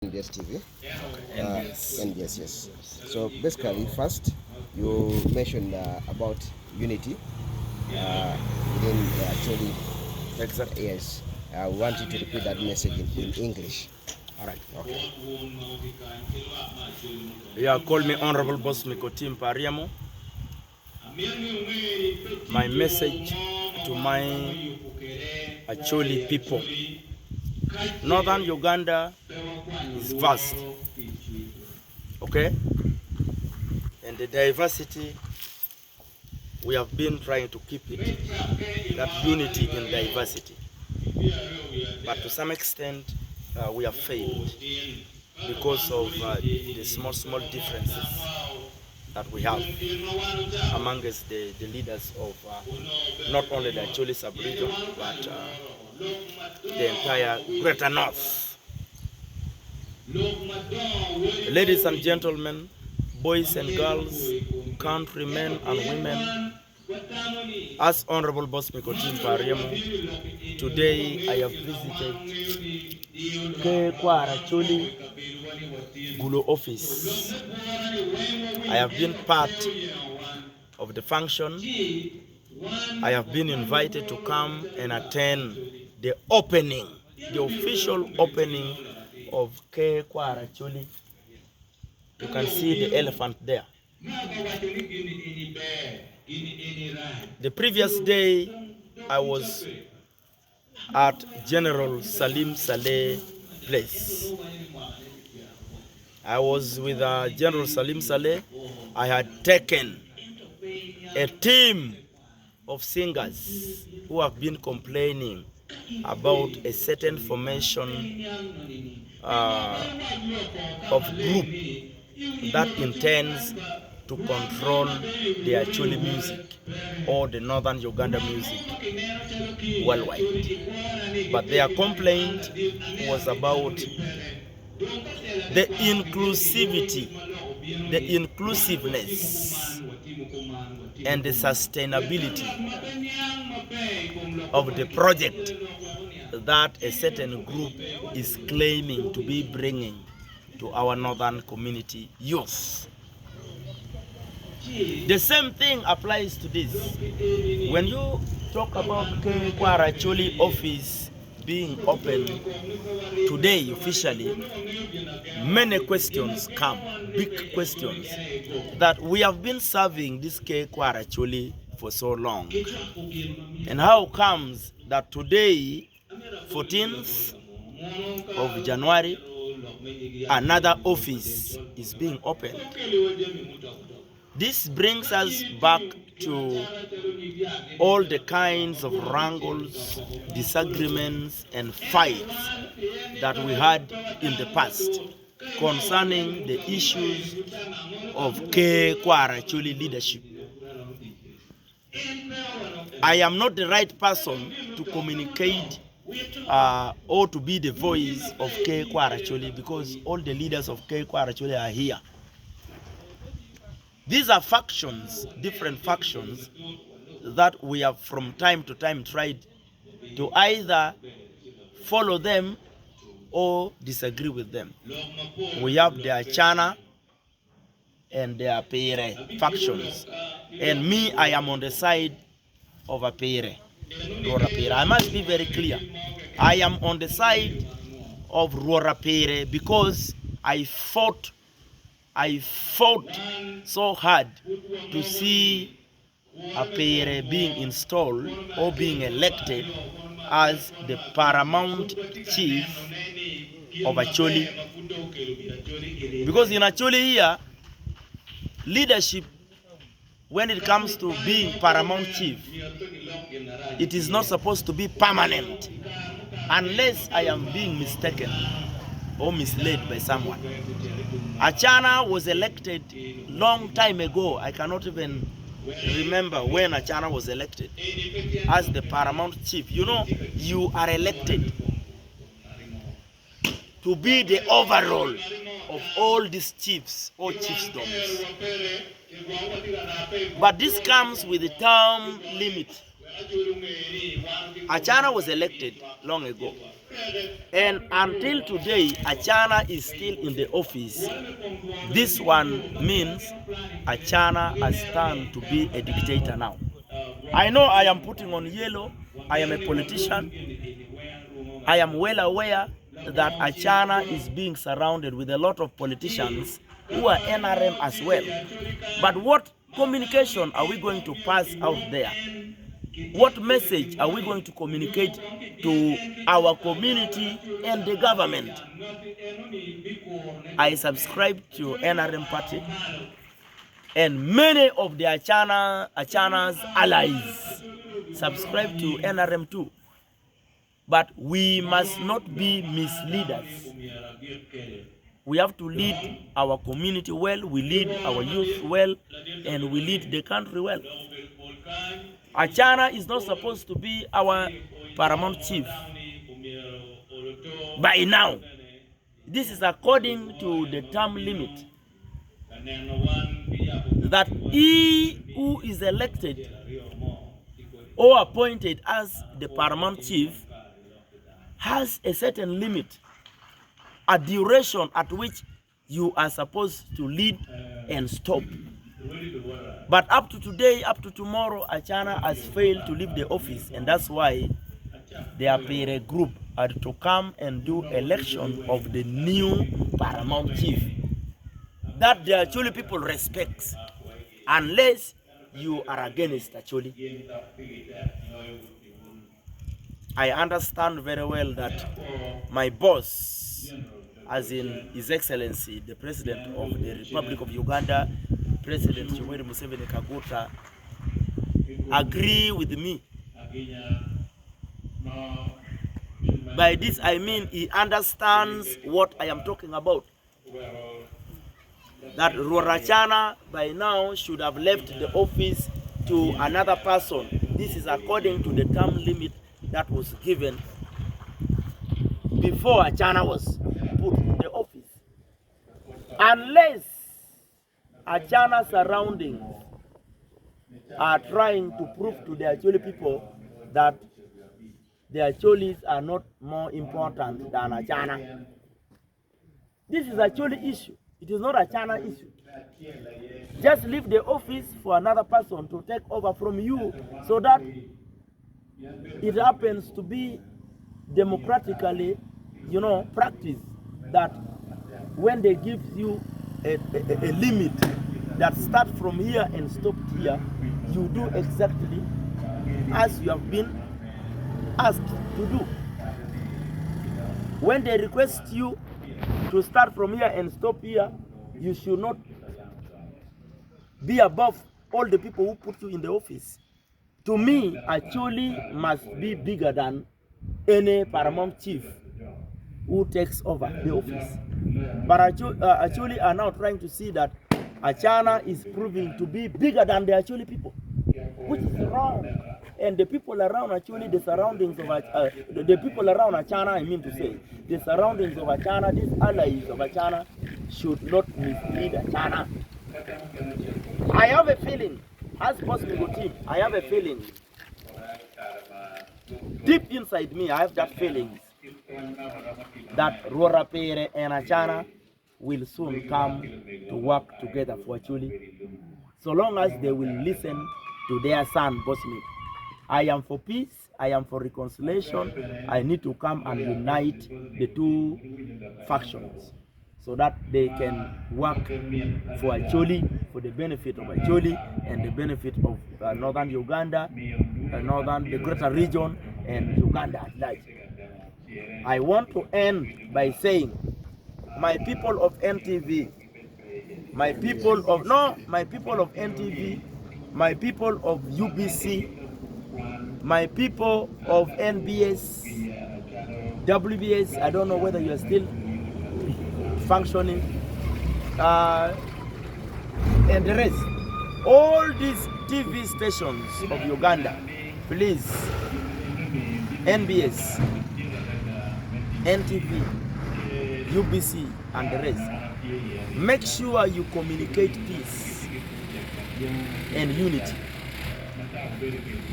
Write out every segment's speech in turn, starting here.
NBS TV. NBS. NBS, yes. So basically, first you mentioned about unity within Acholi. Exactly. Yes. I want you to repeat that message in English. All right. Okay. Yeah, call me Honorable Boss Mikotim Pariamo. My message to my Acholi people. Northern Uganda is vast. Okay? And the diversity, we have been trying to keep it. That unity in diversity. But to some extent, we have failed because of the small differences that we have amongst the leaders of not only the Acholi sub-region, but the entire Greater North. Ladies and gentlemen, boys and girls, countrymen and women, as Honorable Boss Mikotim Pariamo, today I have visited Acholi Gulu office. I have been part of the function. I have been invited to come and attend the opening, the official opening of Acholi. You can see the elephant there. The previous day, I was at General Salim Saleh place. I was with General Salim Saleh. I had taken a team of singers who have been complaining about a certain formation of group that intends to control the Acholi music or the Northern Uganda music worldwide. But their complaint was about the inclusivity, the inclusiveness, and the sustainability of the project that a certain group is claiming to be bringing to our northern community youth. The same thing applies to this. When you talk about Acholi office being open today officially, many questions come, big questions, that we have been serving this Acholi for so long. And how comes that today, 14th of January, another office is being opened? This brings us back to all the kinds of wrangles, disagreements, and fights that we had in the past concerning the issues of Acholi leadership. I am not the right person to communicate or to be the voice of Acholi because all the leaders of Acholi are here. These are factions, different factions, that we have from time to time tried to either follow them or disagree with them. We have the Acana and the Apire factions. And me, I am on the side of Apire. I must be very clear. I am on the side of Apire because I fought so hard to see Apire being installed or being elected as the Paramount chief of Acholi. Because in Acholi here, leadership, when it comes to being Paramount chief, it is not supposed to be permanent unless I am being mistaken or misled by someone. Acana was elected long time ago. I cannot even remember when Acana was elected as the Paramount chief. You know, you are elected to be the overall of all these chiefs or chiefdoms. But this comes with a term limit. Acana was elected long ago. And until today, Acana is still in the office. This one means Acana has turned to be a dictator now. I know I am putting on yellow. I am a politician. I am well aware that Acana is being surrounded with a lot of politicians who are NRM as well. But what communication are we going to pass out there? What message are we going to communicate to our community and the government? I subscribe to NRM party, and many of the Acana's allies subscribe to NRM too. But we must not be misleaders. We have to lead our community well, we lead our youth well, and we lead the country well. Acana is not supposed to be our Paramount chief by now. This is according to the term limit, that he who is elected or appointed as the Paramount chief has a certain limit, a duration at which you are supposed to lead and stop. But up to today, up to tomorrow, Acana has failed to leave the office, and that's why the Apire group had to come and do election of the new Paramount chief that the Acholi people respect, unless you are against Acholi. I understand very well that my boss, as in His Excellency, the President of the Republic of Uganda, President Yoweri Museveni Kaguta, agree with me. By this I mean he understands what I am talking about. That Rwot by now should have left the office to another person. This is according to the term limit that was given before Acana was put in the office. Unless Acana surroundings are trying to prove to the Acholi people that the Acholis are not more important than Acana. This is a Acholi issue. It is not a Acana issue. Just leave the office for another person to take over from you, so that it happens to be democratically, practiced, that when they give you a limit that starts from here and stops here, you do exactly as you have been asked to do. When they request you to start from here and stop here, you should not be above all the people who put you in the office. To me, Acholi must be bigger than any Paramount chief who takes over the office. But Acholi are now trying to see that Acana is proving to be bigger than the Acholi people, which is wrong. And the people around Acholi, the surroundings of the people around Acana, I mean to say, the surroundings of Acana, these allies of Acana, should not mislead Acana. I have a feeling, as possible team, I have a feeling, deep inside me, I have that feeling that Apire and Acana will soon come to work together for Acholi, so long as they will listen to their son, Bossmith. I am for peace, I am for reconciliation. I need to come and unite the two factions so that they can work for Acholi, for the benefit of Acholi and the benefit of northern Uganda, the greater region, and Uganda at large. I want to end by saying, my people of NTV, my people of NTV, my people of UBC, my people of NBS, WBS, I don't know whether you are still functioning, and the rest. All these TV stations of Uganda, please, NBS, NTV, UBC, and the rest, make sure you communicate peace and unity.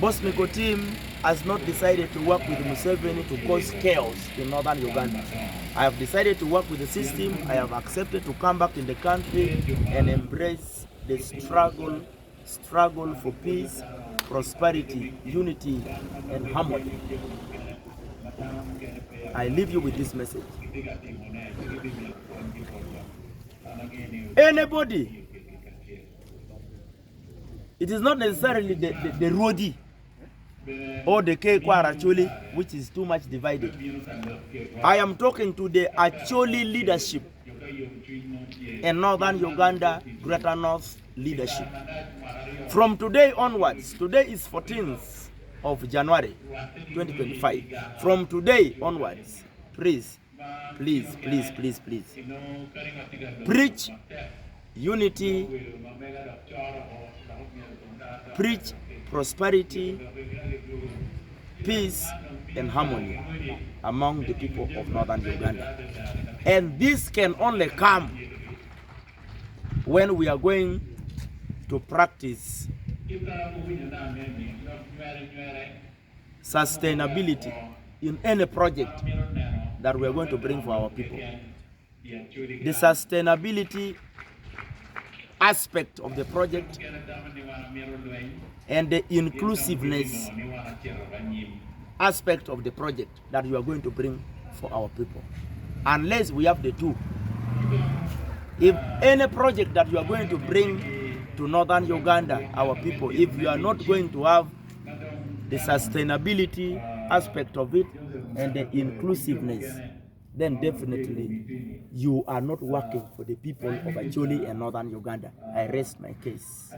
Bosmiko team has not decided to work with Museveni to cause chaos in northern Uganda. I have decided to work with the system. I have accepted to come back in the country and embrace the struggle for peace, prosperity, unity, and harmony. I leave you with this message. Anybody, it is not necessarily the Rwot or the Acholi, which is too much divided. I am talking to the Acholi leadership and northern Uganda, Greater North leadership. From today onwards, today is 14th of January 2025. From today onwards, please, preach unity, preach prosperity, peace, and harmony among the people of northern Uganda. And this can only come when we are going to practice sustainability in any project that we are going to bring for our people. The sustainability aspect of the project and the inclusiveness aspect of the project that we are going to bring for our people. Unless we have the two. If any project that you are going to bring to northern Uganda, our people, if you are not going to have the sustainability aspect of it and the inclusiveness, then definitely you are not working for the people of Acholi and northern Uganda. I rest my case.